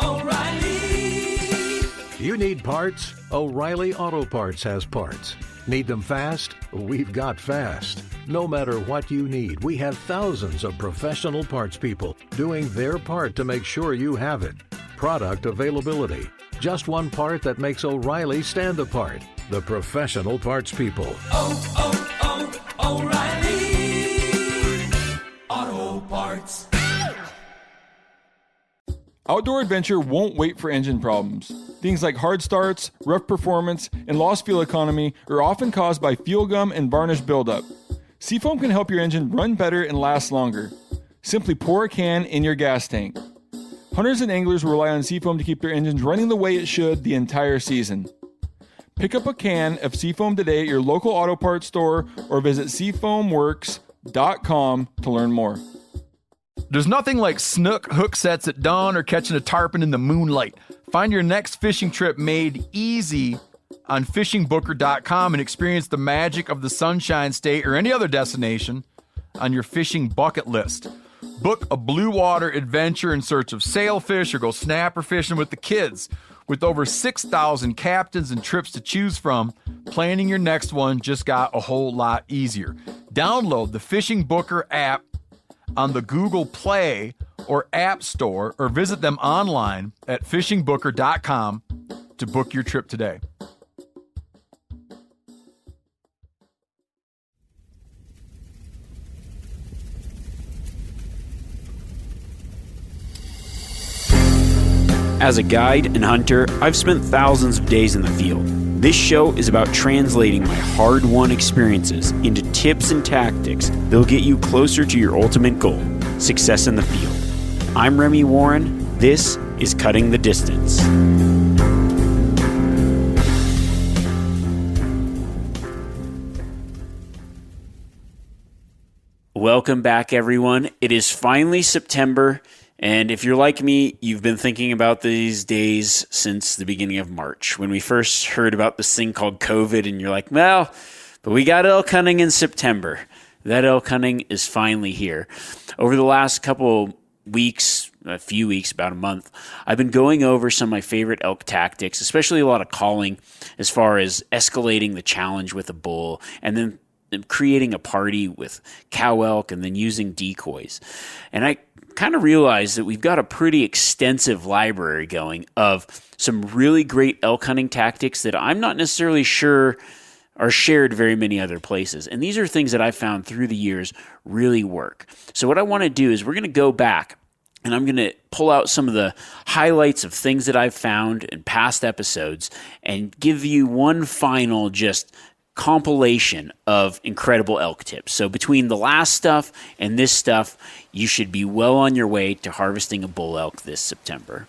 O'Reilly. You need parts? O'Reilly Auto Parts has parts. Need them fast? We've got fast. No matter what you need, we have thousands of professional parts people doing their part to make sure you have it. Product availability. Just one part that makes O'Reilly stand apart. The professional parts people. O'Reilly Auto Parts. Outdoor adventure won't wait for engine problems. Things like hard starts, rough performance, and lost fuel economy are often caused by fuel gum and varnish buildup. Seafoam can help your engine run better and last longer. Simply pour a can in your gas tank. Hunters and anglers rely on Seafoam to keep their engines running the way it should the entire season. Pick up a can of Seafoam today at your local auto parts store or visit seafoamworks.com to learn more. There's nothing like snook hook sets at dawn or catching a tarpon in the moonlight. Find your next fishing trip made easy on fishingbooker.com and experience the magic of the Sunshine State or any other destination on your fishing bucket list. Book a blue water adventure in search of sailfish or go snapper fishing with the kids. With over 6,000 captains and trips to choose from, planning your next one just got a whole lot easier. Download the Fishing Booker app on the Google Play or App Store or visit them online at fishingbooker.com to book your trip today. As a guide and hunter, I've spent thousands of days in the field. This show is about translating my hard-won experiences into tips and tactics that'll get you closer to your ultimate goal, success in the field. I'm Remi Warren. This is Cutting the Distance. Welcome back, everyone. It is finally September. And if you're like me, you've been thinking about these days since the beginning of March, when we first heard about this thing called COVID, and you're like, well, but we got elk hunting in September. That elk hunting is finally here. Over the last couple weeks, a few weeks, about a month, I've been going over some of my favorite elk tactics, especially a lot of calling as far as escalating the challenge with a bull, and then creating a party with cow elk, and then using decoys. And I kind of realized that we've got a pretty extensive library going of some really great elk hunting tactics that I'm not necessarily sure are shared very many other places. And these are things that I've found through the years really work. So what I want to do is we're going to go back and I'm going to pull out some of the highlights of things that I've found in past episodes and give you one final just compilation of incredible elk tips. So between the last stuff and this stuff, you should be well on your way to harvesting a bull elk this September.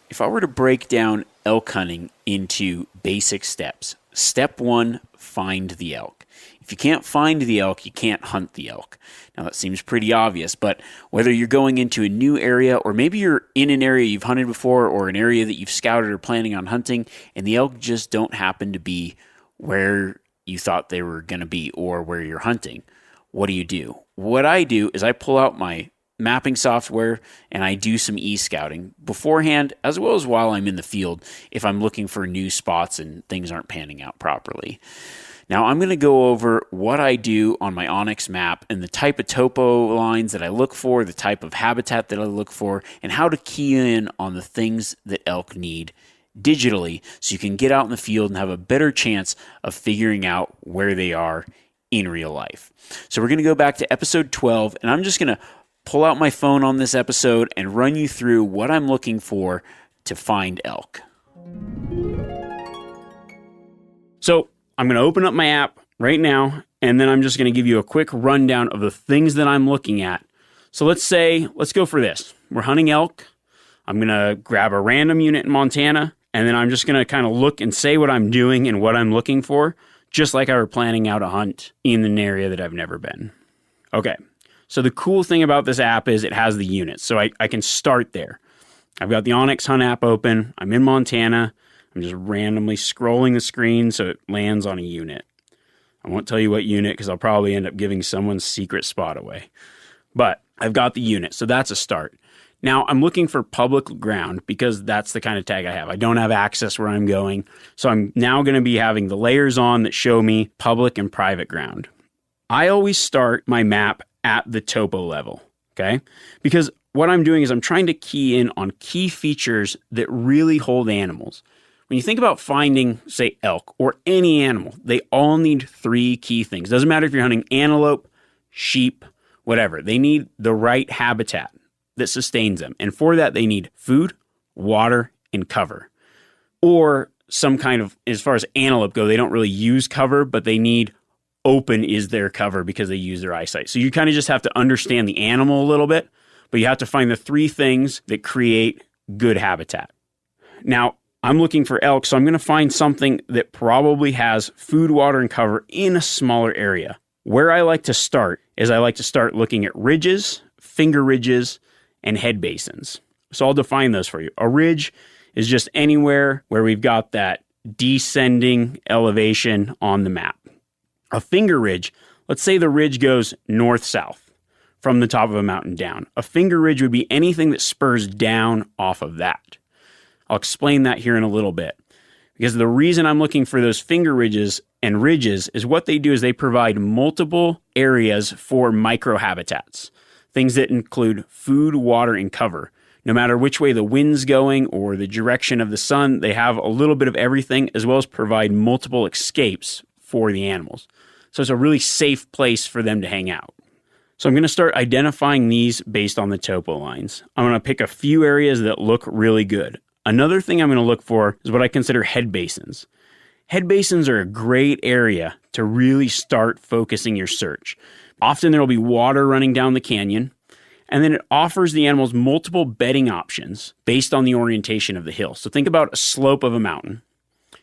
If I were to break down elk hunting into basic steps, step one, find the elk. If you can't find the elk, you can't hunt the elk. Now that seems pretty obvious, but whether you're going into a new area or maybe you're in an area you've hunted before or an area that you've scouted or planning on hunting and the elk just don't happen to be where you thought they were going to be or where you're hunting, what do? What I do is I pull out my mapping software and I do some e-scouting beforehand as well as while I'm in the field if I'm looking for new spots and things aren't panning out properly. Now I'm going to go over what I do on my Onyx map and the type of topo lines that I look for, the type of habitat that I look for, and how to key in on the things that elk need digitally so you can get out in the field and have a better chance of figuring out where they are in real life. So we're going to go back to episode 12, and I'm just going to pull out my phone on this episode and run you through what I'm looking for to find elk. So I'm going to open up my app right now, and then I'm just going to give you a quick rundown of the things that I'm looking at. So let's go for this. We're hunting elk. I'm going to grab a random unit in Montana, and then I'm just going to kind of look and say what I'm doing and what I'm looking for, just like I were planning out a hunt in an area that I've never been. Okay, so the cool thing about this app is it has the units, so I can start there. I've got the Onyx Hunt app open. I'm in Montana. I'm just randomly scrolling the screen so it lands on a unit. I won't tell you what unit because I'll probably end up giving someone's secret spot away. But I've got the unit, so that's a start. Now, I'm looking for public ground because that's the kind of tag I have. I don't have access where I'm going, so I'm now going to be having the layers on that show me public and private ground. I always start my map at the topo level, okay? Because what I'm doing is I'm trying to key in on key features that really hold animals. When you think about finding, say, elk or any animal, they all need 3 key things. Doesn't matter if you're hunting antelope, sheep, whatever. They need the right habitat that sustains them. And for that, they need food, water, and cover. Or some kind of, as far as antelope go, they don't really use cover, but they need open is their cover because they use their eyesight. So you kind of just have to understand the animal a little bit, but you have to find the 3 things that create good habitat. Now, I'm looking for elk, so I'm going to find something that probably has food, water, and cover in a smaller area. Where I like to start is I like to start looking at ridges, finger ridges, and head basins. So I'll define those for you. A ridge is just anywhere where we've got that descending elevation on the map. A finger ridge, let's say the ridge goes north-south from the top of a mountain down. A finger ridge would be anything that spurs down off of that. I'll explain that here in a little bit. Because the reason I'm looking for those finger ridges and ridges is what they do is they provide multiple areas for microhabitats. Things that include food, water, and cover. No matter which way the wind's going or the direction of the sun, they have a little bit of everything as well as provide multiple escapes for the animals. So it's a really safe place for them to hang out. So I'm going to start identifying these based on the topo lines. I'm going to pick a few areas that look really good. Another thing I'm going to look for is what I consider head basins. Head basins are a great area to really start focusing your search. Often there will be water running down the canyon, and then it offers the animals multiple bedding options based on the orientation of the hill. So think about a slope of a mountain.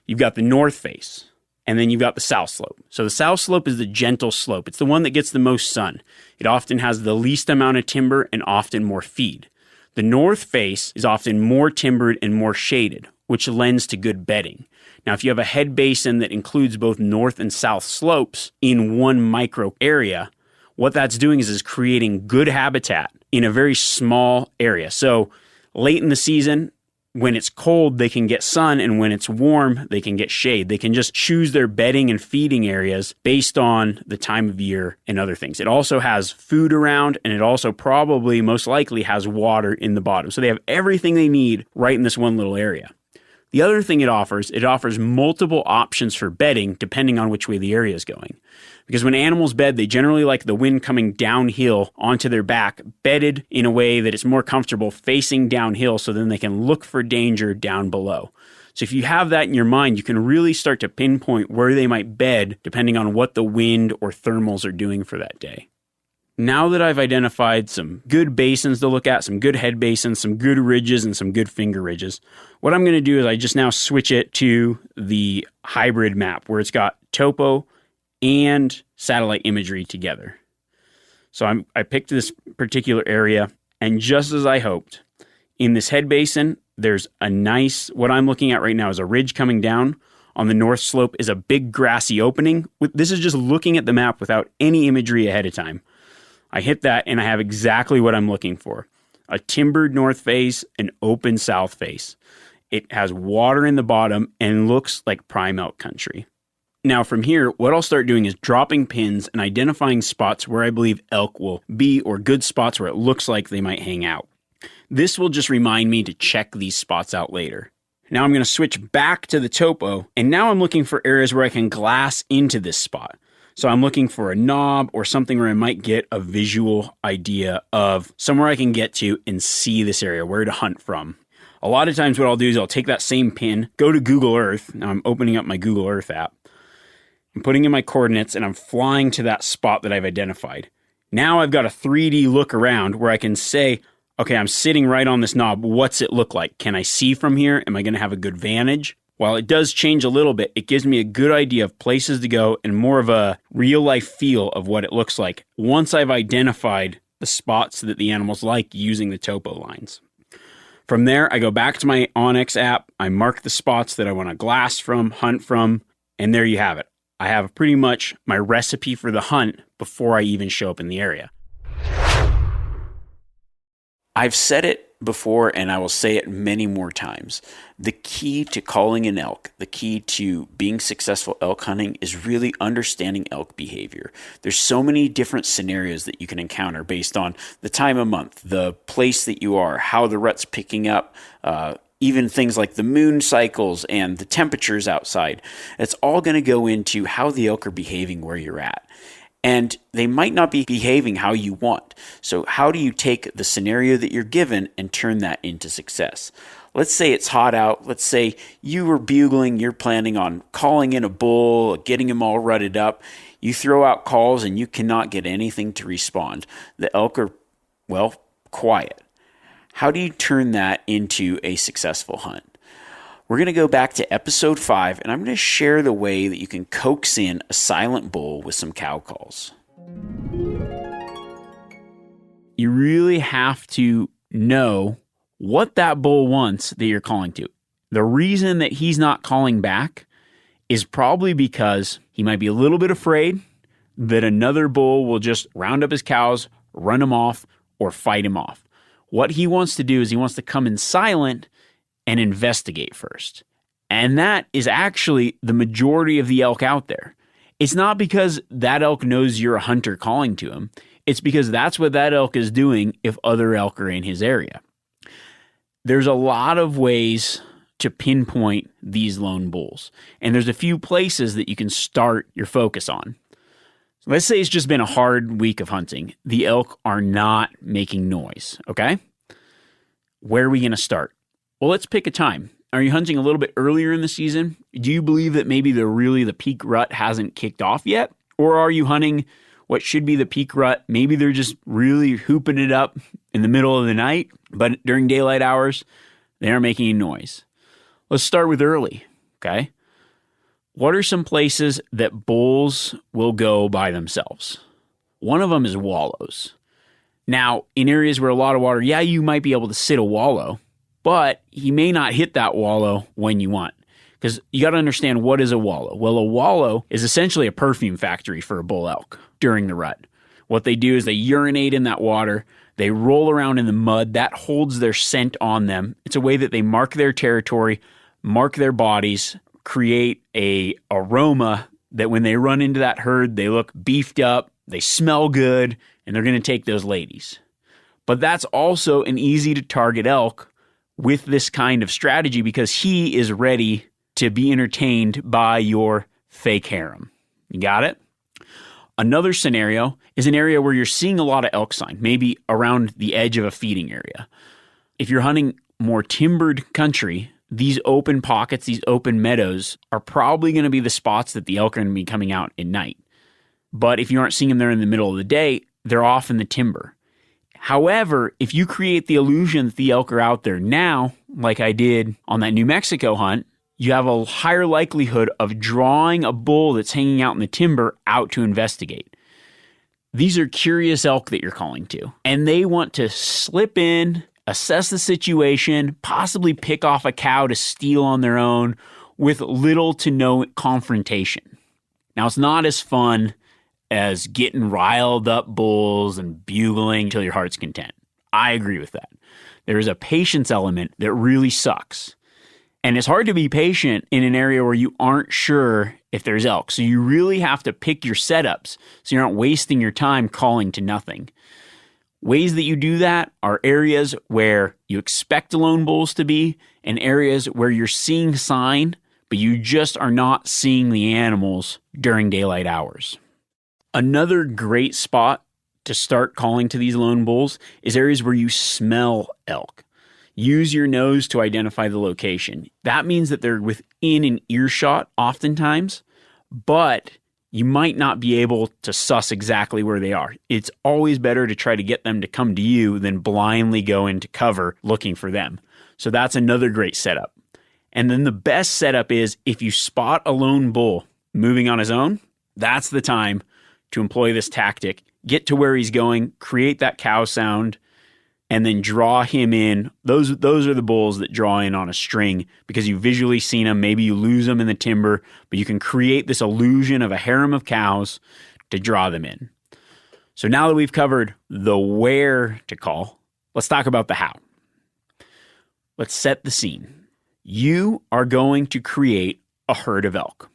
You've got the north face, and then you've got the south slope. So the south slope is the gentle slope. It's the one that gets the most sun. It often has the least amount of timber and often more feed. The north face is often more timbered and more shaded, which lends to good bedding. Now, if you have a head basin that includes both north and south slopes in one micro area, what that's doing is creating good habitat in a very small area. So late in the season, when it's cold, they can get sun, and when it's warm, they can get shade. They can just choose their bedding and feeding areas based on the time of year and other things. It also has food around, and it also probably most likely has water in the bottom. So they have everything they need right in this one little area. The other thing it offers multiple options for bedding depending on which way the area is going. Because when animals bed, they generally like the wind coming downhill onto their back, bedded in a way that it's more comfortable facing downhill so then they can look for danger down below. So if you have that in your mind, you can really start to pinpoint where they might bed depending on what the wind or thermals are doing for that day. Now that I've identified some good basins to look at, some good head basins, some good ridges, and some good finger ridges, what I'm going to do is I just now switch it to the hybrid map where it's got topo and satellite imagery together. So I picked this particular area, and just as I hoped, in this head basin, there's a nice, what I'm looking at right now is a ridge coming down. On the north slope is a big grassy opening. This is just looking at the map without any imagery ahead of time. I hit that and I have exactly what I'm looking for. A timbered north face, an open south face. It has water in the bottom and looks like prime elk country. Now from here, what I'll start doing is dropping pins and identifying spots where I believe elk will be or good spots where it looks like they might hang out. This will just remind me to check these spots out later. Now I'm going to switch back to the topo, and now I'm looking for areas where I can glass into this spot. So I'm looking for a knob or something where I might get a visual idea of somewhere I can get to and see this area, where to hunt from. A lot of times what I'll do is I'll take that same pin, go to Google Earth. Now I'm opening up my Google Earth app. I'm putting in my coordinates and I'm flying to that spot that I've identified. Now I've got a 3D look around where I can say, okay, I'm sitting right on this knob. What's it look like? Can I see from here? Am I going to have a good vantage? While it does change a little bit, it gives me a good idea of places to go and more of a real life feel of what it looks like once I've identified the spots that the animals like using the topo lines. From there, I go back to my Onyx app. I mark the spots that I want to glass from, hunt from, and there you have it. I have pretty much my recipe for the hunt before I even show up in the area. I've said it before, and I will say it many more times. The key to calling an elk, the key to being successful elk hunting is really understanding elk behavior. There's so many different scenarios that you can encounter based on the time of month, the place that you are, how the rut's picking up, even things like the moon cycles and the temperatures outside. It's all going to go into how the elk are behaving where you're at. And they might not be behaving how you want. So how do you take the scenario that you're given and turn that into success? Let's say it's hot out. Let's say you were bugling. You're planning on calling in a bull, getting him all rutted up. You throw out calls and you cannot get anything to respond. The elk are, well, quiet. How do you turn that into a successful hunt? We're going to go back to episode 5, and I'm going to share the way that you can coax in a silent bull with some cow calls. You really have to know what that bull wants that you're calling to. The reason that he's not calling back is probably because he might be a little bit afraid that another bull will just round up his cows, run him off, or fight him off. What he wants to do is he wants to come in silent and investigate first. And that is actually the majority of the elk out there. It's not because that elk knows you're a hunter calling to him. It's because that's what that elk is doing if other elk are in his area. There's a lot of ways to pinpoint these lone bulls. And there's a few places that you can start your focus on. So let's say it's just been a hard week of hunting. The elk are not making noise, okay? Where are we going to start? Well, let's pick a time. Are you hunting a little bit earlier in the season? Do you believe that maybe the peak rut hasn't kicked off yet? Or are you hunting what should be the peak rut? Maybe they're just really hooping it up in the middle of the night, but during daylight hours, they aren't making any noise. Let's start with early, okay? What are some places that bulls will go by themselves? One of them is wallows. Now, in areas where a lot of water, yeah, you might be able to sit a wallow, but he may not hit that wallow when you want. Because you got to understand, what is a wallow? Well, a wallow is essentially a perfume factory for a bull elk during the rut. What they do is they urinate in that water. They roll around in the mud. That holds their scent on them. It's a way that they mark their territory, mark their bodies, create a aroma that when they run into that herd, they look beefed up, they smell good, and they're going to take those ladies. But that's also an easy to target elk with this kind of strategy because he is ready to be entertained by your fake harem. You got it? Another scenario is an area where you're seeing a lot of elk sign, maybe around the edge of a feeding area. If you're hunting more timbered country, these open pockets, these open meadows are probably going to be the spots that the elk are going to be coming out at night. But if you aren't seeing them there in the middle of the day, they're off in the timber. However, if you create the illusion that the elk are out there now, like I did on that New Mexico hunt, you have a higher likelihood of drawing a bull that's hanging out in the timber out to investigate. These are curious elk that you're calling to, and they want to slip in, assess the situation, possibly pick off a cow to steal on their own with little to no confrontation. Now, it's not as fun as getting riled up bulls and bugling till your heart's content. I agree with that. There is a patience element that really sucks. And it's hard to be patient in an area where you aren't sure if there's elk. So you really have to pick your setups so you're not wasting your time calling to nothing. Ways that you do that are areas where you expect lone bulls to be and areas where you're seeing sign, but you just are not seeing the animals during daylight hours. Another great spot to start calling to these lone bulls is areas where you smell elk. Use your nose to identify the location. That means that they're within an earshot oftentimes, but you might not be able to suss exactly where they are. It's always better to try to get them to come to you than blindly go into cover looking for them. So that's another great setup. And then the best setup is if you spot a lone bull moving on his own, that's the time to employ this tactic. Get to where he's going, create that cow sound, and then draw him in. Those are the bulls that draw in on a string because you've visually seen them. Maybe you lose them in the timber, but you can create this illusion of a harem of cows to draw them in. So now that we've covered the where to call, let's talk about the how. Let's set the scene. You are going to create a herd of elk.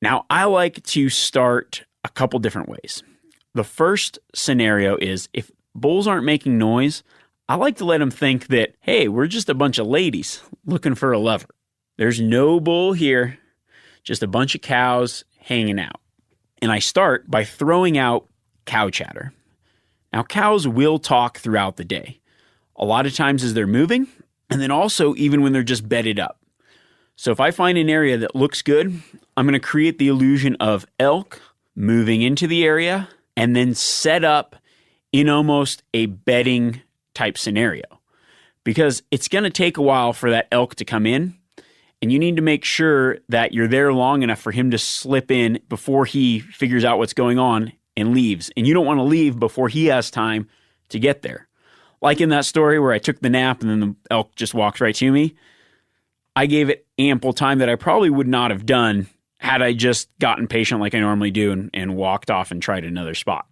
Now, I like to start a couple different ways. The first scenario is if bulls aren't making noise, I like to let them think that, hey, we're just a bunch of ladies looking for a lover. There's no bull here, just a bunch of cows hanging out. And I start by throwing out cow chatter. Now, cows will talk throughout the day, a lot of times as they're moving, and then also even when they're just bedded up. So if I find an area that looks good, I'm going to create the illusion of elk moving into the area and then set up in almost a bedding type scenario. Because it's going to take a while for that elk to come in, and you need to make sure that you're there long enough for him to slip in before he figures out what's going on and leaves. And you don't want to leave before he has time to get there. Like in that story where I took the nap and then the elk just walked right to me. I gave it ample time that I probably would not have done had I just gotten patient like I normally do and walked off and tried another spot.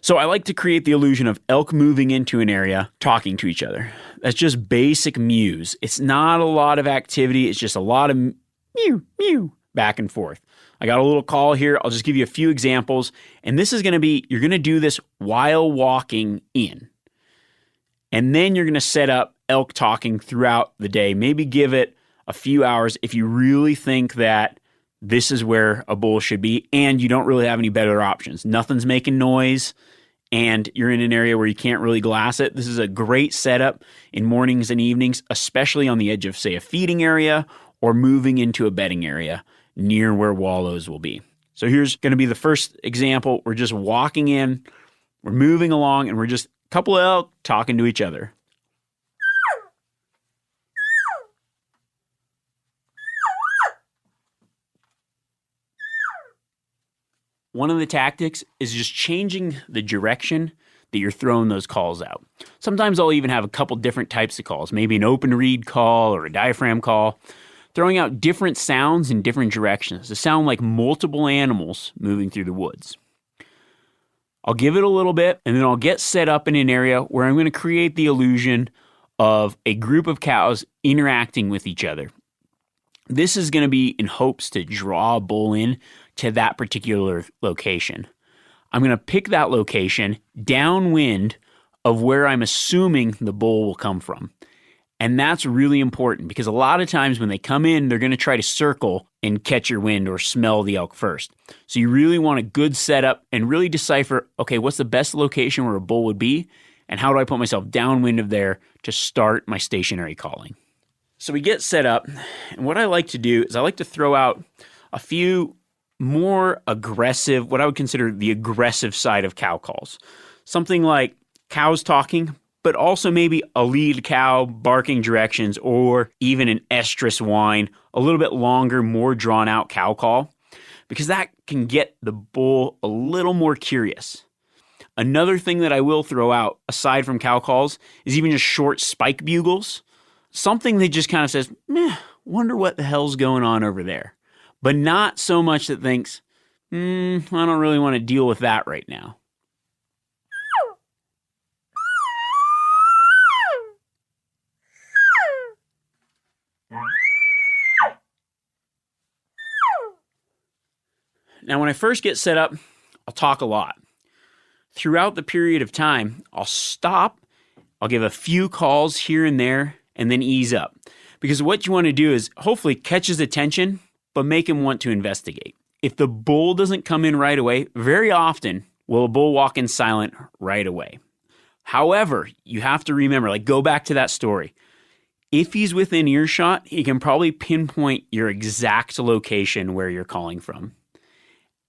So I like to create the illusion of elk moving into an area, talking to each other. That's just basic mews. It's not a lot of activity. It's just a lot of mew, mew, back and forth. I got a little call here. I'll just give you a few examples. And this is going to be, you're going to do this while walking in. And then you're going to set up elk talking throughout the day. Maybe give it a few hours if you really think that this is where a bull should be and you don't really have any better options. Nothing's making noise and you're in an area where you can't really glass it. This is a great setup in mornings and evenings, especially on the edge of, say, a feeding area or moving into a bedding area near where wallows will be. So here's going to be the first example. We're just walking in, we're moving along, and we're just a couple of elk talking to each other. One of the tactics is just changing the direction that you're throwing those calls out. Sometimes I'll even have a couple different types of calls, maybe an open reed call or a diaphragm call, throwing out different sounds in different directions to sound like multiple animals moving through the woods. I'll give it a little bit, and then I'll get set up in an area where I'm going to create the illusion of a group of cows interacting with each other. This is going to be in hopes to draw a bull in to that particular location. I'm going to pick that location downwind of where I'm assuming the bull will come from. And that's really important because a lot of times when they come in, they're going to try to circle and catch your wind or smell the elk first. So you really want a good setup and really decipher, okay, what's the best location where a bull would be? And how do I put myself downwind of there to start my stationary calling? So we get set up. And what I like to do is I like to throw out a few more aggressive, what I would consider the aggressive side of cow calls. Something like cows talking, but also maybe a lead cow barking directions or even an estrus whine, a little bit longer, more drawn out cow call, because that can get the bull a little more curious. Another thing that I will throw out, aside from cow calls, is even just short spike bugles. Something that just kind of says, wonder what the hell's going on over there. But not so much that thinks, I don't really want to deal with that right now. Now, when I first get set up, I'll talk a lot. Throughout the period of time, I'll stop, I'll give a few calls here and there, and then ease up. Because what you want to do is hopefully catch his attention, but make him want to investigate. If the bull doesn't come in right away, very often will a bull walk in silent right away. However, you have to remember, go back to that story. If he's within earshot, he can probably pinpoint your exact location where you're calling from.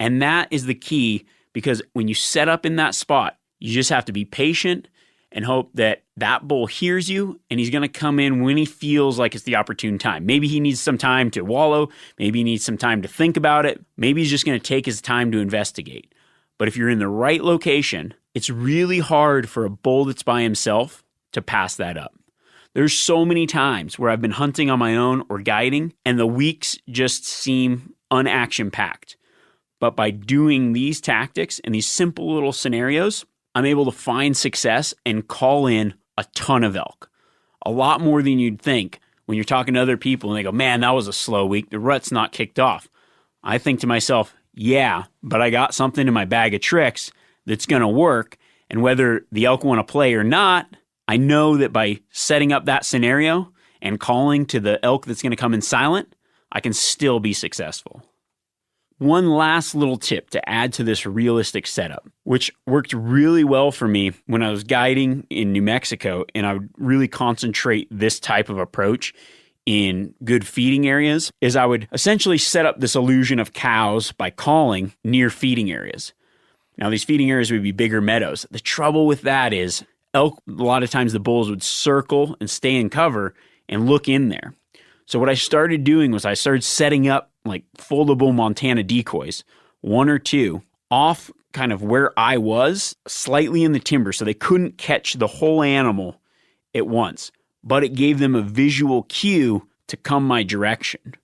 And that is the key, because when you set up in that spot, you just have to be patient and hope that that bull hears you and he's going to come in when he feels like it's the opportune time. Maybe he needs some time to wallow. Maybe he needs some time to think about it. Maybe he's just going to take his time to investigate. But if you're in the right location, it's really hard for a bull that's by himself to pass that up. There's so many times where I've been hunting on my own or guiding, and the weeks just seem unaction-packed. But by doing these tactics and these simple little scenarios, I'm able to find success and call in a ton of elk. A lot more than you'd think when you're talking to other people and they go, man, that was a slow week. The rut's not kicked off. I think to myself, yeah, but I got something in my bag of tricks that's going to work. And whether the elk want to play or not, I know that by setting up that scenario and calling to the elk that's going to come in silent, I can still be successful. One last little tip to add to this realistic setup, which worked really well for me when I was guiding in New Mexico, and I would really concentrate this type of approach in good feeding areas, is I would essentially set up this illusion of cows by calling near feeding areas. Now, these feeding areas would be bigger meadows. The trouble with that is elk, a lot of times the bulls would circle and stay in cover and look in there. So what I started doing was I started setting up like foldable Montana decoys, 1 or 2, off kind of where I was, slightly in the timber, so they couldn't catch the whole animal at once. But it gave them a visual cue to come my direction.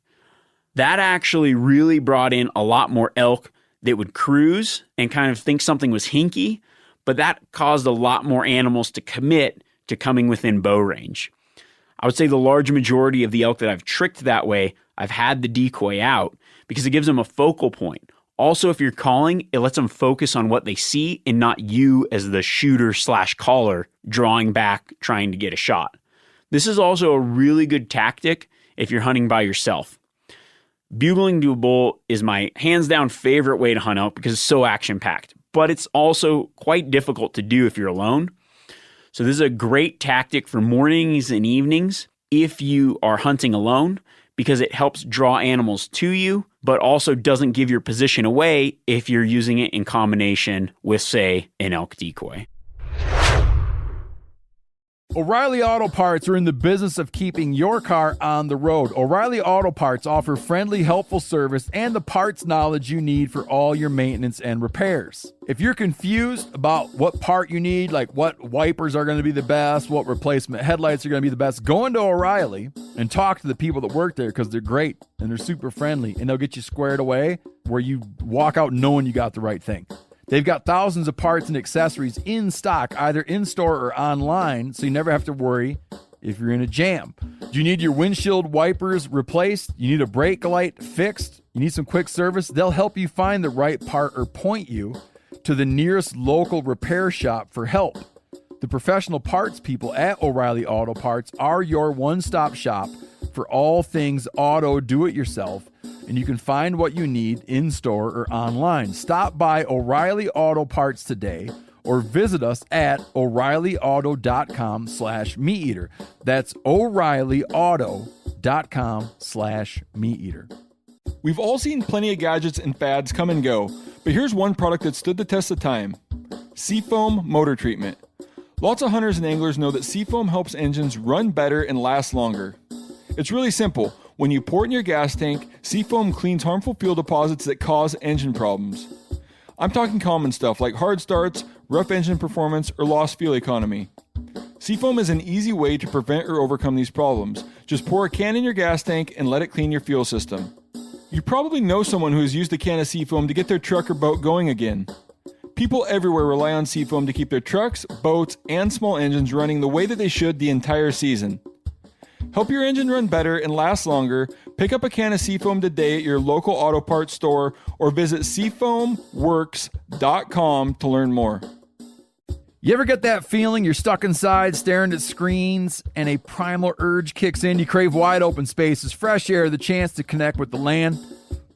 That actually really brought in a lot more elk that would cruise and kind of think something was hinky, but that caused a lot more animals to commit to coming within bow range. I would say the large majority of the elk that I've tricked that way, I've had the decoy out because it gives them a focal point. Also, if you're calling, it lets them focus on what they see and not you as the shooter/caller drawing back trying to get a shot. This is also a really good tactic if you're hunting by yourself. Bugling to a bull is my hands down favorite way to hunt elk because it's so action-packed, but it's also quite difficult to do if you're alone. So this is a great tactic for mornings and evenings if you are hunting alone because it helps draw animals to you, but also doesn't give your position away if you're using it in combination with, say, an elk decoy. O'Reilly Auto Parts are in the business of keeping your car on the road. O'Reilly Auto Parts offer friendly, helpful service and the parts knowledge you need for all your maintenance and repairs. If you're confused about what part you need, like what wipers are going to be the best, what replacement headlights are going to be the best, go into O'Reilly and talk to the people that work there because they're great and they're super friendly and they'll get you squared away where you walk out knowing you got the right thing. They've got thousands of parts and accessories in stock, either in-store or online, so you never have to worry if you're in a jam. Do you need your windshield wipers replaced? You need a brake light fixed? You need some quick service? They'll help you find the right part or point you to the nearest local repair shop for help. The professional parts people at O'Reilly Auto Parts are your one-stop shop for all things auto do-it-yourself, and you can find what you need in-store or online. Stop by O'Reilly Auto Parts today or visit us at O'ReillyAuto.com/MeatEater. That's O'ReillyAuto.com/MeatEater. We've all seen plenty of gadgets and fads come and go, but here's one product that stood the test of time: Seafoam Motor Treatment. Lots of hunters and anglers know that Seafoam helps engines run better and last longer. It's really simple. When you pour it in your gas tank, Seafoam cleans harmful fuel deposits that cause engine problems. I'm talking common stuff like hard starts, rough engine performance, or lost fuel economy. Seafoam is an easy way to prevent or overcome these problems. Just pour a can in your gas tank and let it clean your fuel system. You probably know someone who has used a can of Seafoam to get their truck or boat going again. People everywhere rely on Seafoam to keep their trucks, boats, and small engines running the way that they should the entire season. Help your engine run better and last longer. Pick up a can of Seafoam today at your local auto parts store or visit seafoamworks.com to learn more. You ever get that feeling you're stuck inside staring at screens and a primal urge kicks in? You crave wide open spaces, fresh air, the chance to connect with the land?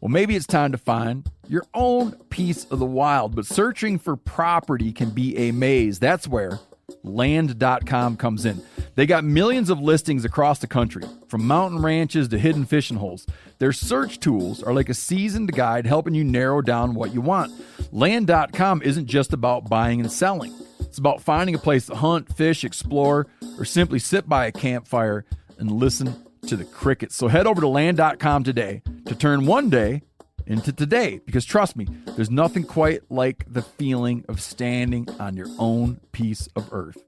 Well, maybe it's time to find your own piece of the wild, but searching for property can be a maze. That's where Land.com comes in. They got millions of listings across the country, from mountain ranches to hidden fishing holes. Their search tools are like a seasoned guide helping you narrow down what you want. Land.com isn't just about buying and selling. It's about finding a place to hunt, fish, explore, or simply sit by a campfire and listen to the crickets. So head over to Land.com today to turn one day into today, because trust me, there's nothing quite like the feeling of standing on your own piece of earth.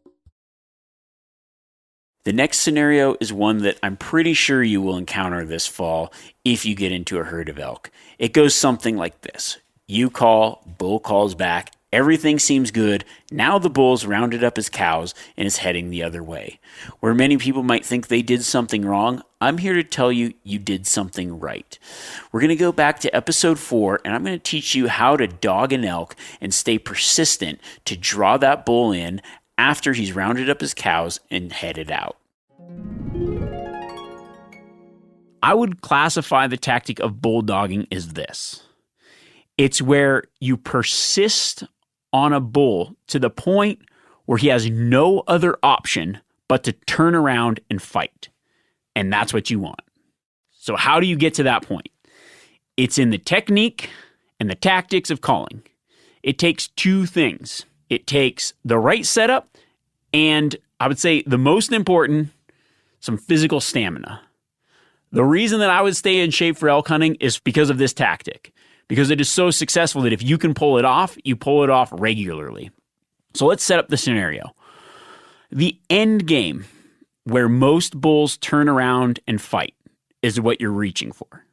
The next scenario is one that I'm pretty sure you will encounter this fall if you get into a herd of elk. It goes something like this. You call, bull calls back, everything seems good. Now the bull's rounded up his cows and is heading the other way. Where many people might think they did something wrong, I'm here to tell you you did something right. We're going to go back to episode 4, and I'm going to teach you how to dog an elk and stay persistent to draw that bull in after he's rounded up his cows and headed out. I would classify the tactic of bulldogging as this. It's where you persist on a bull to the point where he has no other option but to turn around and fight. And that's what you want. So how do you get to that point? It's in the technique and the tactics of calling. It takes two things. It takes the right setup and, I would say the most important, some physical stamina. The reason that I would stay in shape for elk hunting is because of this tactic. Because it is so successful that if you can pull it off, you pull it off regularly. So let's set up the scenario. The end game where most bulls turn around and fight is what you're reaching for.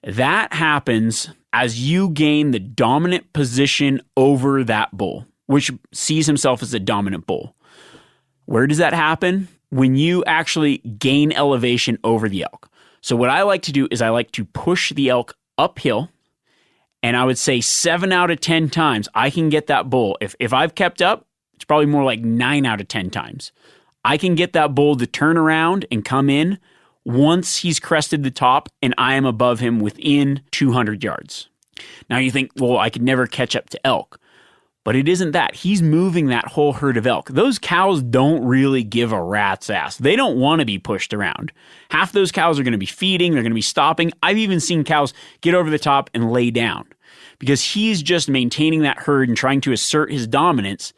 That happens as you gain the dominant position over that bull, which sees himself as a dominant bull. Where does that happen? When you actually gain elevation over the elk. So what I like to do is I like to push the elk uphill, and I would say 7 out of 10 times I can get that bull. If I've kept up, it's probably more like 9 out of 10 times. I can get that bull to turn around and come in once he's crested the top and I am above him within 200 yards. Now you think, well, I could never catch up to elk. But it isn't that. He's moving that whole herd of elk. Those cows don't really give a rat's ass. They don't want to be pushed around. Half those cows are going to be feeding. They're going to be stopping. I've even seen cows get over the top and lay down because he's just maintaining that herd and trying to assert his dominance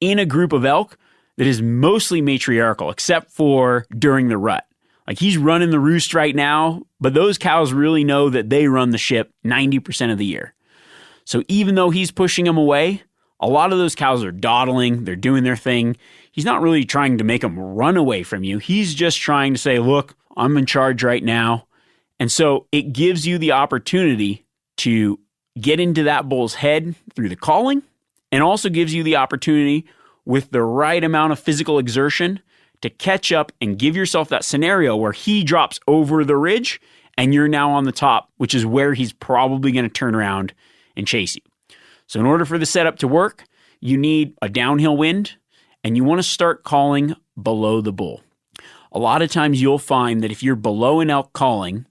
in a group of elk that is mostly matriarchal, except for during the rut. Like he's running the roost right now, but those cows really know that they run the ship 90% of the year. So even though he's pushing them away, a lot of those cows are dawdling, they're doing their thing. He's not really trying to make them run away from you. He's just trying to say, look, I'm in charge right now. And so it gives you the opportunity to get into that bull's head through the calling, and also gives you the opportunity with the right amount of physical exertion to catch up and give yourself that scenario where he drops over the ridge and you're now on the top, which is where he's probably going to turn around and chase you. So in order for the setup to work, you need a downhill wind, and you want to start calling below the bull. A lot of times you'll find that if you're below an elk calling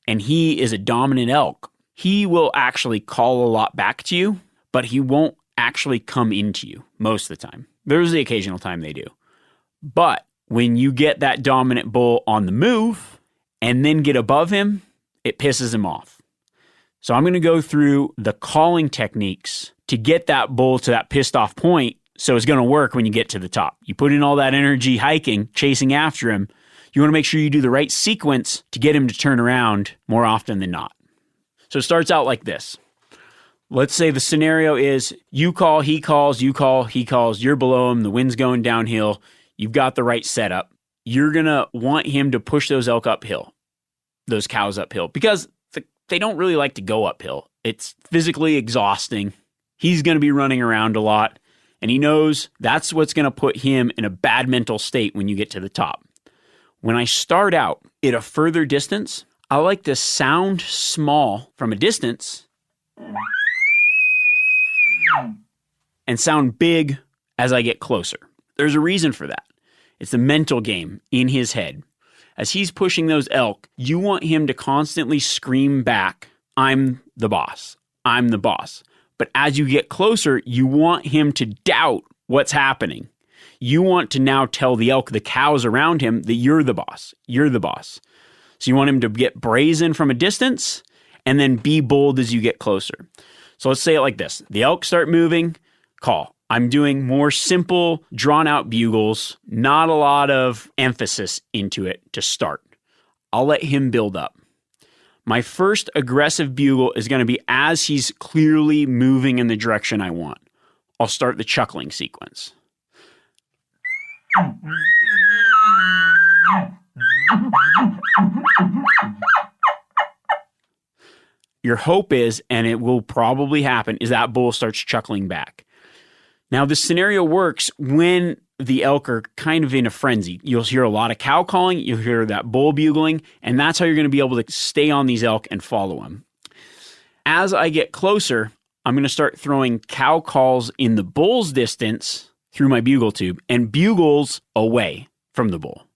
and he is a dominant elk, he will actually call a lot back to you, but he won't actually come into you most of the time. There's the occasional time they do. But when you get that dominant bull on the move and then get above him, it pisses him off. So I'm going to go through the calling techniques to get that bull to that pissed off point so it's going to work when you get to the top. You put in all that energy hiking, chasing after him. You want to make sure you do the right sequence to get him to turn around more often than not. So it starts out like this. Let's say the scenario is you call, he calls, you call, he calls, you're below him, the wind's going downhill, you've got the right setup. You're going to want him to push those elk uphill, those cows uphill, because they don't really like to go uphill. It's physically exhausting. He's going to be running around a lot, and he knows that's what's going to put him in a bad mental state when you get to the top. When I start out at a further distance, I like to sound small from a distance and sound big as I get closer. There's a reason for that. It's a mental game in his head. As he's pushing those elk, you want him to constantly scream back, I'm the boss. I'm the boss. But as you get closer, you want him to doubt what's happening. You want to now tell the elk, the cows around him, that you're the boss. You're the boss. So you want him to get brazen from a distance and then be bold as you get closer. So let's say it like this. The elk start moving, call. I'm doing more simple, drawn-out bugles, not a lot of emphasis into it to start. I'll let him build up. My first aggressive bugle is going to be as he's clearly moving in the direction I want. I'll start the chuckling sequence. Your hope is, and it will probably happen, is that bull starts chuckling back. Now, this scenario works when the elk are kind of in a frenzy. You'll hear a lot of cow calling, you'll hear that bull bugling, and that's how you're going to be able to stay on these elk and follow them. As I get closer, I'm going to start throwing cow calls in the bull's distance through my bugle tube and bugles away from the bull.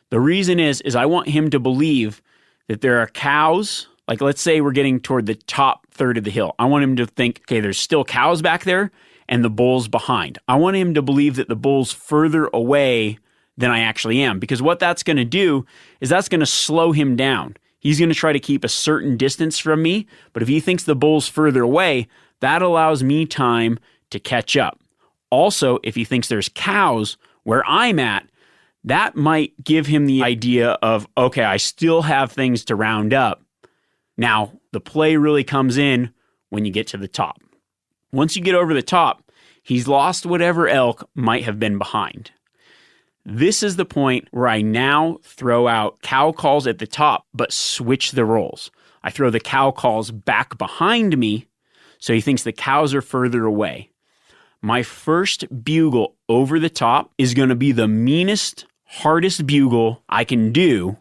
The reason is I want him to believe that there are cows. Like, let's say we're getting toward the top third of the hill. I want him to think, okay, there's still cows back there and the bull's behind. I want him to believe that the bull's further away than I actually am, because what that's going to do is that's going to slow him down. He's going to try to keep a certain distance from me, but if he thinks the bull's further away, that allows me time to catch up. Also, if he thinks there's cows where I'm at, that might give him the idea of, okay, I still have things to round up. Now, the play really comes in when you get to the top. Once you get over the top, he's lost whatever elk might have been behind. This is the point where I now throw out cow calls at the top, but switch the roles. I throw the cow calls back behind me, so he thinks the cows are further away. My first bugle over the top is going to be the meanest, hardest bugle I can do.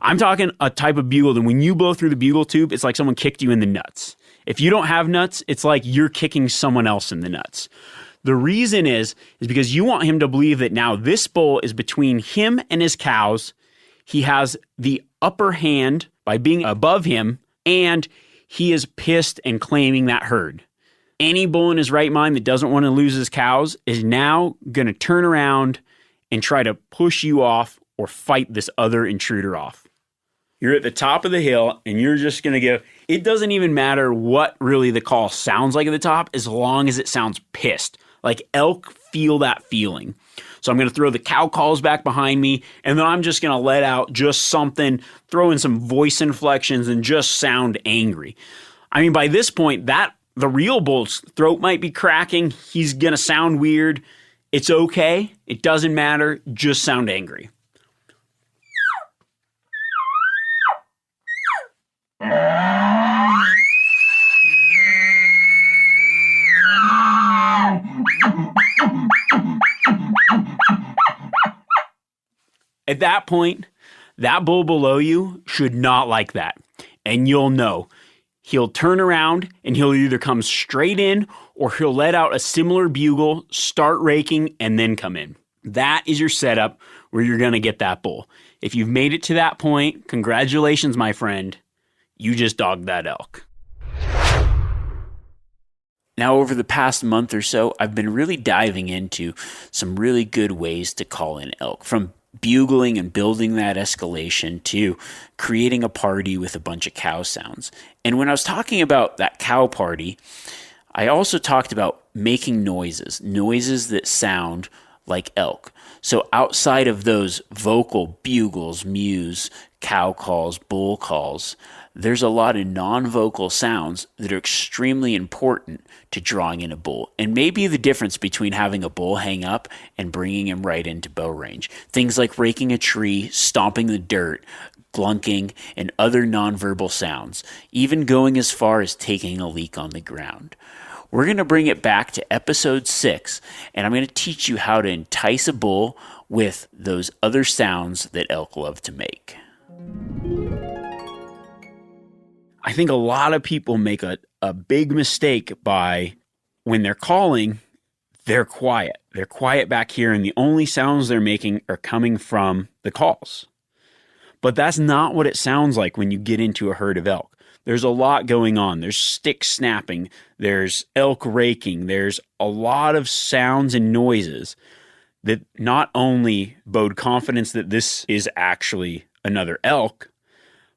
I'm talking a type of bugle that when you blow through the bugle tube, it's like someone kicked you in the nuts. If you don't have nuts, it's like you're kicking someone else in the nuts. The reason is because you want him to believe that now this bull is between him and his cows. He has the upper hand by being above him, and he is pissed and claiming that herd. Any bull in his right mind that doesn't want to lose his cows is now going to turn around and try to push you off or fight this other intruder off. You're at the top of the hill and you're just going to give, it doesn't even matter what really the call sounds like at the top as long as it sounds pissed. Like elk feel that feeling. So I'm going to throw the cow calls back behind me, and then I'm just going to let out just something, throw in some voice inflections and just sound angry. I mean, by this point, the real bull's throat might be cracking. He's going to sound weird. It's okay. It doesn't matter. Just sound angry. At that point, that bull below you should not like that. And you'll know. He'll turn around and he'll either come straight in or he'll let out a similar bugle, start raking, and then come in. That is your setup where you're going to get that bull. If you've made it to that point, congratulations, my friend. You just dogged that elk. Now, over the past month or so, I've been really diving into some really good ways to call in elk, from bugling and building that escalation to creating a party with a bunch of cow sounds. And when I was talking about that cow party, I also talked about making noises that sound like elk. So outside of those vocal bugles, mews, cow calls, bull calls, there's a lot of non-vocal sounds that are extremely important to drawing in a bull, and maybe the difference between having a bull hang up and bringing him right into bow range. Things like raking a tree, stomping the dirt, glunking, and other non-verbal sounds, even going as far as taking a leak on the ground. We're going to bring it back to episode 6, and I'm going to teach you how to entice a bull with those other sounds that elk love to make. I think a lot of people make a big mistake by, when they're calling, they're quiet. They're quiet back here, and the only sounds they're making are coming from the calls. But that's not what it sounds like when you get into a herd of elk. There's a lot going on. There's stick snapping. There's elk raking. There's a lot of sounds and noises that not only bode confidence that this is actually another elk,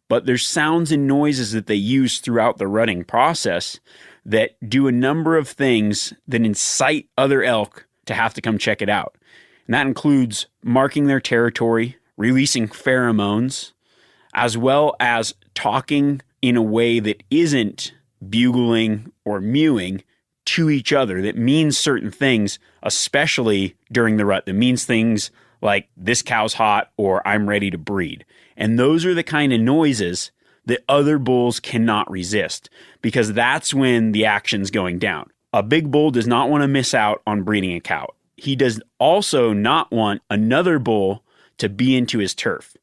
but there's sounds and noises that they use throughout the rutting process that do a number of things that incite other elk to have to come check it out. And that includes marking their territory, releasing pheromones, as well as talking in a way that isn't bugling or mewing to each other, that means certain things, especially during the rut, that means things like this cow's hot or I'm ready to breed. And those are the kind of noises that other bulls cannot resist, because that's when the action's going down. A big bull does not want to miss out on breeding a cow. He does also not want another bull to be into his turf.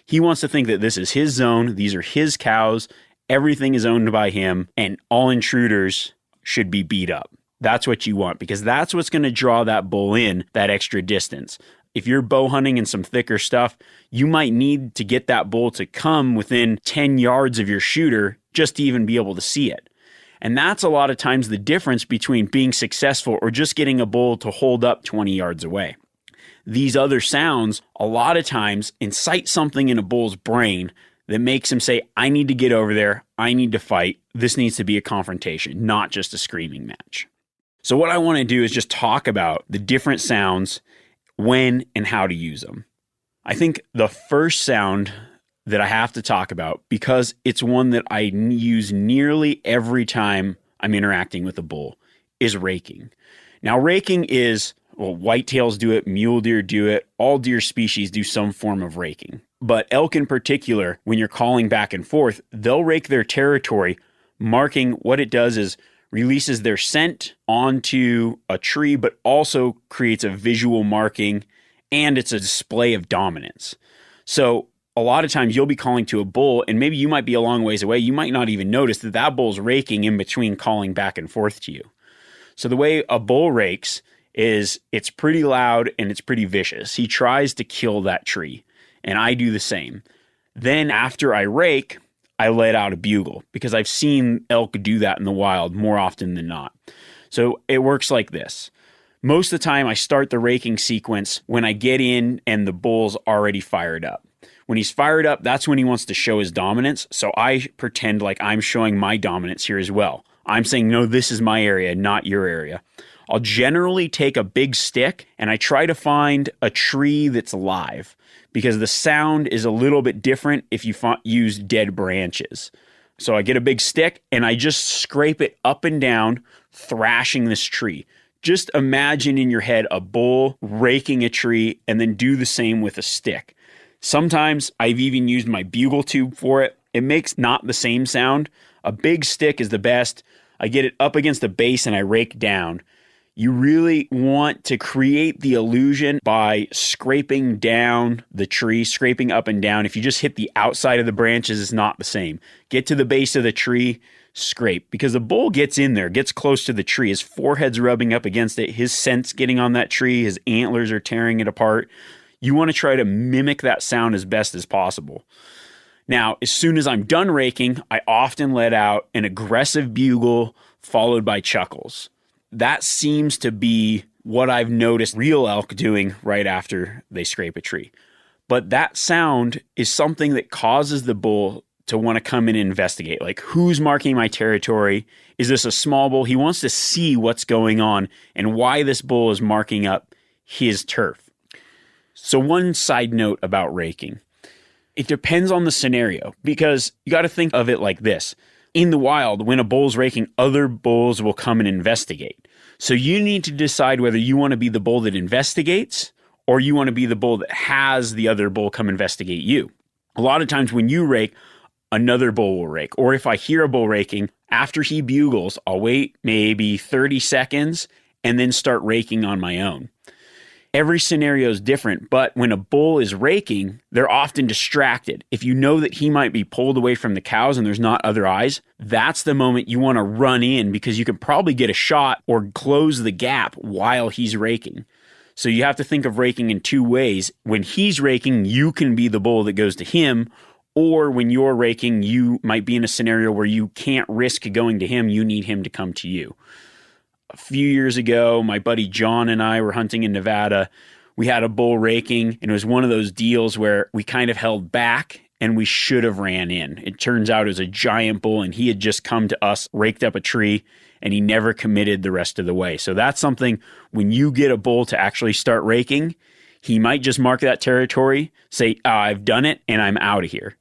He wants to think that this is his zone, these are his cows, everything is owned by him, and all intruders should be beat up. That's what you want, because that's what's going to draw that bull in that extra distance. If you're bow hunting in some thicker stuff, you might need to get that bull to come within 10 yards of your shooter just to even be able to see it. And that's a lot of times the difference between being successful or just getting a bull to hold up 20 yards away. These other sounds, a lot of times, incite something in a bull's brain that makes him say, I need to get over there, I need to fight, this needs to be a confrontation, not just a screaming match. So what I want to do is just talk about the different sounds, when and how to use them. I think the first sound that I have to talk about, because it's one that I use nearly every time I'm interacting with a bull, is raking. Now, raking is, well, whitetails do it, mule deer do it, all deer species do some form of raking. But elk in particular, when you're calling back and forth, they'll rake their territory, marking what it does is releases their scent onto a tree, but also creates a visual marking, and it's a display of dominance. So a lot of times you'll be calling to a bull, and maybe you might be a long ways away. You might not even notice that that bull's raking in between calling back and forth to you. So the way a bull rakes is it's pretty loud and it's pretty vicious. He tries to kill that tree, and I do the same. Then after I rake, I let out a bugle, because I've seen elk do that in the wild more often than not. So it works like this. Most of the time I start the raking sequence when I get in and the bull's already fired up. When he's fired up, that's when he wants to show his dominance. So I pretend like I'm showing my dominance here as well. I'm saying, no, this is my area, not your area. I'll generally take a big stick and I try to find a tree that's live, because the sound is a little bit different if you use dead branches. So I get a big stick and I just scrape it up and down, thrashing this tree. Just imagine in your head a bull raking a tree, and then do the same with a stick. Sometimes I've even used my bugle tube for it. It makes not the same sound. A big stick is the best. I get it up against the base and I rake down. You really want to create the illusion by scraping down the tree, scraping up and down. If you just hit the outside of the branches, it's not the same. Get to the base of the tree, scrape, because the bull gets in there, gets close to the tree. His forehead's rubbing up against it. His scent's getting on that tree. His antlers are tearing it apart. You want to try to mimic that sound as best as possible. Now, as soon as I'm done raking, I often let out an aggressive bugle followed by chuckles. That seems to be what I've noticed real elk doing right after they scrape a tree. But that sound is something that causes the bull to want to come in and investigate. Like, who's marking my territory? Is this a small bull? He wants to see what's going on and why this bull is marking up his turf. So one side note about raking. It depends on the scenario, because you got to think of it like this. In the wild, when a bull's raking, other bulls will come and investigate. So you need to decide whether you want to be the bull that investigates or you want to be the bull that has the other bull come investigate you. A lot of times when you rake, another bull will rake. Or if I hear a bull raking, after he bugles, I'll wait maybe 30 seconds and then start raking on my own. Every scenario is different, but when a bull is raking, they're often distracted. If you know that he might be pulled away from the cows and there's not other eyes, that's the moment you want to run in, because you can probably get a shot or close the gap while he's raking. So you have to think of raking in two ways. When he's raking, you can be the bull that goes to him, or when you're raking, you might be in a scenario where you can't risk going to him, you need him to come to you. A few years ago, my buddy John and I were hunting in Nevada. We had a bull raking, and it was one of those deals where we kind of held back and we should have ran in. It turns out it was a giant bull, and he had just come to us, raked up a tree, and he never committed the rest of the way. So that's something, when you get a bull to actually start raking, he might just mark that territory, say, I've done it, and I'm out of here.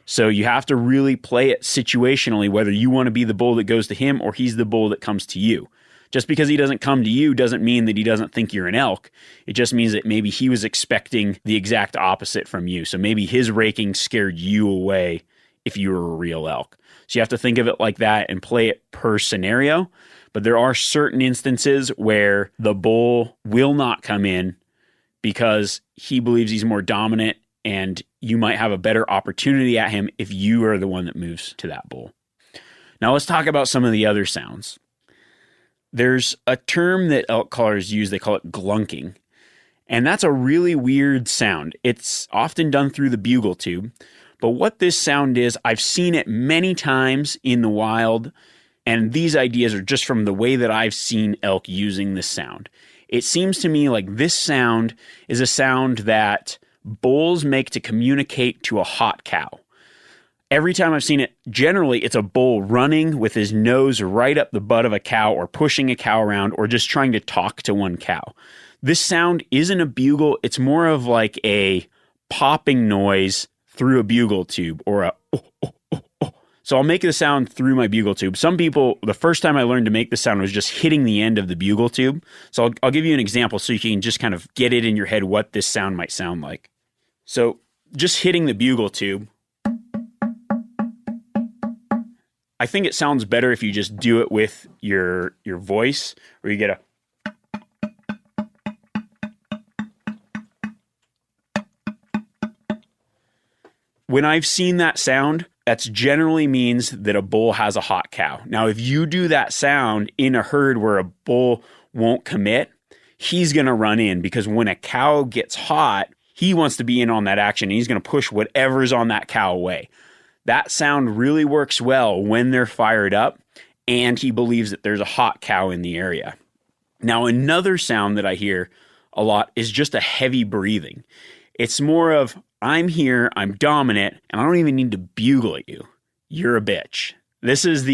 So you have to really play it situationally, whether you want to be the bull that goes to him or he's the bull that comes to you. Just because he doesn't come to you doesn't mean that he doesn't think you're an elk. It just means that maybe he was expecting the exact opposite from you. So maybe his raking scared you away if you were a real elk. So you have to think of it like that and play it per scenario. But there are certain instances where the bull will not come in because he believes he's more dominant, and you might have a better opportunity at him if you are the one that moves to that bull. Now let's talk about some of the other sounds. There's a term that elk callers use, they call it glunking. And that's a really weird sound. It's often done through the bugle tube. But what this sound is, I've seen it many times in the wild, and these ideas are just from the way that I've seen elk using this sound. It seems to me like this sound is a sound that bulls make to communicate to a hot cow. Every time I've seen it, generally it's a bull running with his nose right up the butt of a cow or pushing a cow around or just trying to talk to one cow. This sound isn't a bugle. It's more of like a popping noise through a bugle tube or a oh, oh, oh, oh. So I'll make the sound through my bugle tube. Some people, the first time I learned to make the sound was just hitting the end of the bugle tube. So I'll give you an example so you can just kind of get it in your head what this sound might sound like. So just hitting the bugle tube. I think it sounds better if you just do it with your voice, or you get a when I've seen that sound, that generally means that a bull has a hot cow. Now, if you do that sound in a herd where a bull won't commit, he's going to run in, because when a cow gets hot, he wants to be in on that action, and he's going to push whatever's on that cow away. That sound really works well when they're fired up, and he believes that there's a hot cow in the area. Now, another sound that I hear a lot is just a heavy breathing. It's more of, I'm here, I'm dominant, and I don't even need to bugle at you. You're a bitch. This is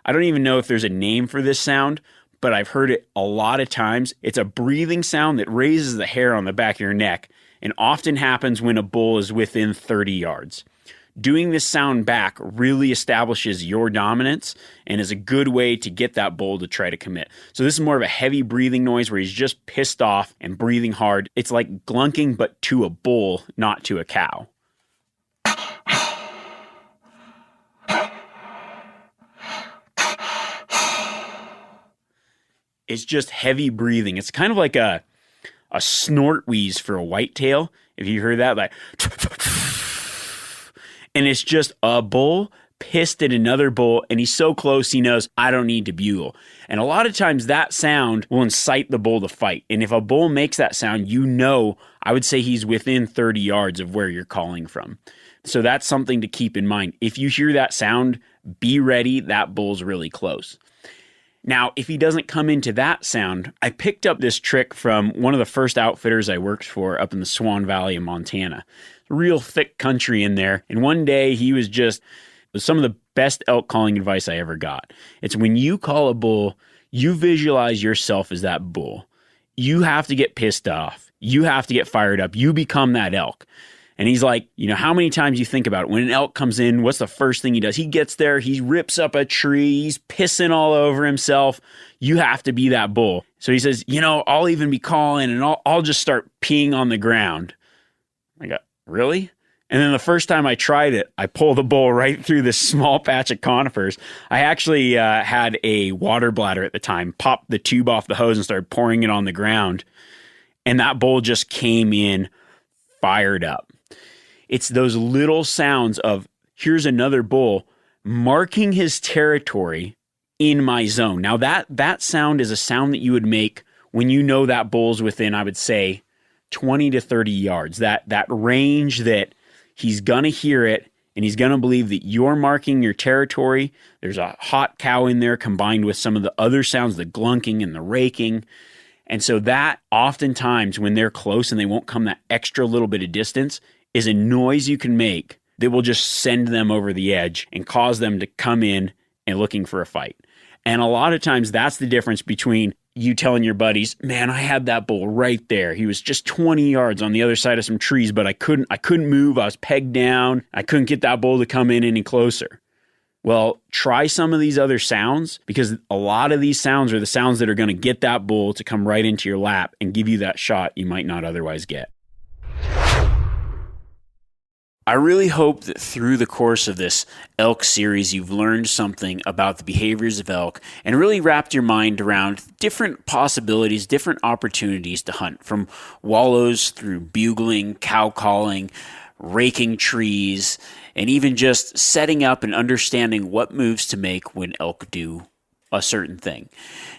I don't even know if there's a name for this sound, but I've heard it a lot of times. It's a breathing sound that raises the hair on the back of your neck, and often happens when a bull is within 30 yards. Doing this sound back really establishes your dominance and is a good way to get that bull to try to commit. So this is more of a heavy breathing noise where he's just pissed off and breathing hard. It's like glunking, but to a bull, not to a cow. It's just heavy breathing. It's kind of like a snort wheeze for a whitetail. If you heard that, like... And it's just a bull pissed at another bull, and he's so close he knows, I don't need to bugle. And a lot of times that sound will incite the bull to fight. And if a bull makes that sound, I would say he's within 30 yards of where you're calling from. So that's something to keep in mind. If you hear that sound, be ready, that bull's really close. Now, if he doesn't come into that sound, I picked up this trick from one of the first outfitters I worked for up in the Swan Valley in Montana. Real thick country in there. And one day it was some of the best elk calling advice I ever got. It's when you call a bull, you visualize yourself as that bull. You have to get pissed off. You have to get fired up. You become that elk. And he's like, how many times you think about it? When an elk comes in, what's the first thing he does? He gets there, he rips up a tree, he's pissing all over himself. You have to be that bull. So he says, I'll even be calling, and I'll just start peeing on the ground. I go, really? And then the first time I tried it, I pulled the bull right through this small patch of conifers. I actually had a water bladder at the time, popped the tube off the hose and started pouring it on the ground. And that bull just came in fired up. It's those little sounds of, here's another bull marking his territory in my zone. Now that sound is a sound that you would make when you know that bull's within, I would say, 20 to 30 yards. That range that he's going to hear it, and he's going to believe that you're marking your territory. There's a hot cow in there combined with some of the other sounds, the glunking and the raking. And so that oftentimes when they're close and they won't come that extra little bit of distance is a noise you can make that will just send them over the edge and cause them to come in and looking for a fight. And a lot of times that's the difference between you telling your buddies, man, I had that bull right there. He was just 20 yards on the other side of some trees, but I couldn't move. I was pegged down. I couldn't get that bull to come in any closer. Well, try some of these other sounds, because a lot of these sounds are the sounds that are going to get that bull to come right into your lap and give you that shot you might not otherwise get. I really hope that through the course of this elk series, you've learned something about the behaviors of elk and really wrapped your mind around different possibilities, different opportunities to hunt, from wallows through bugling, cow calling, raking trees, and even just setting up and understanding what moves to make when elk do a certain thing.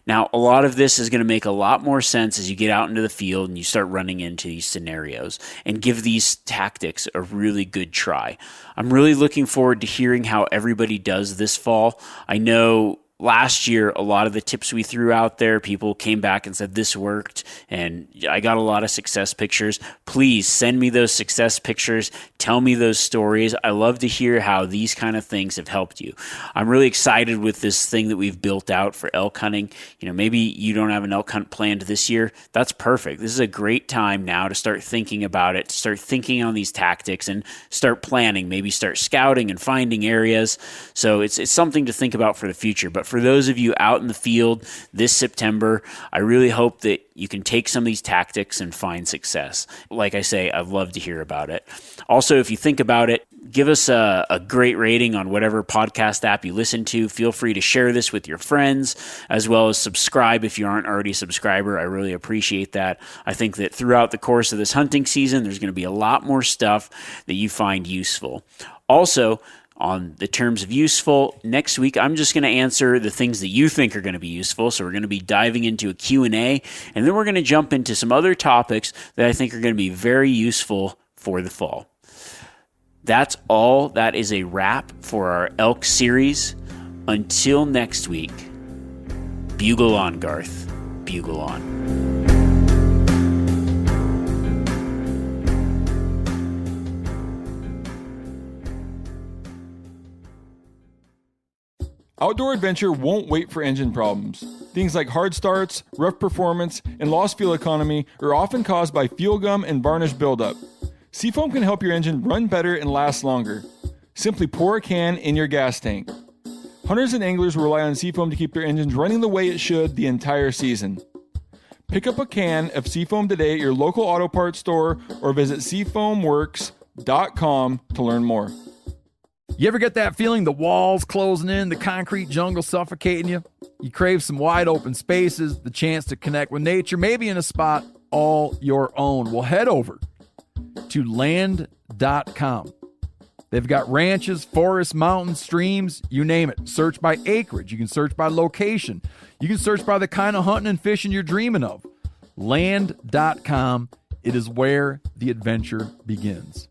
Now, a lot of this is going to make a lot more sense as you get out into the field and you start running into these scenarios, and give these tactics a really good try. I'm really looking forward to hearing how everybody does this fall. I know last year, a lot of the tips we threw out there, people came back and said this worked, and I got a lot of success pictures. Please send me those success pictures. Tell me those stories. I love to hear how these kind of things have helped you. I'm really excited with this thing that we've built out for elk hunting. Maybe you don't have an elk hunt planned this year. That's perfect. This is a great time now to start thinking about it, to start thinking on these tactics and start planning, maybe start scouting and finding areas. So it's something to think about for the future. But for those of you out in the field this September, I really hope that you can take some of these tactics and find success. Like I say, I'd love to hear about it. Also, if you think about it, give us a great rating on whatever podcast app you listen to. Feel free to share this with your friends, as well as subscribe if you aren't already a subscriber. I really appreciate that. I think that throughout the course of this hunting season, there's going to be a lot more stuff that you find useful. Also, on the terms of useful, next week I'm just going to answer the things that you think are going to be useful. So we're going to be diving into a Q&A, and then we're going to jump into some other topics that I think are going to be very useful for the fall. That's all. That is a wrap for our elk series. Until next week, bugle on, Garth. Bugle on. Outdoor adventure won't wait for engine problems. Things like hard starts, rough performance, and lost fuel economy are often caused by fuel gum and varnish buildup. Seafoam can help your engine run better and last longer. Simply pour a can in your gas tank. Hunters and anglers rely on Seafoam to keep their engines running the way it should the entire season. Pick up a can of Seafoam today at your local auto parts store or visit seafoamworks.com to learn more. You ever get that feeling the walls closing in, the concrete jungle suffocating you? You crave some wide open spaces, the chance to connect with nature, maybe in a spot all your own. Well, head over to land.com. They've got ranches, forests, mountains, streams, you name it. Search by acreage. You can search by location. You can search by the kind of hunting and fishing you're dreaming of. Land.com. It is where the adventure begins.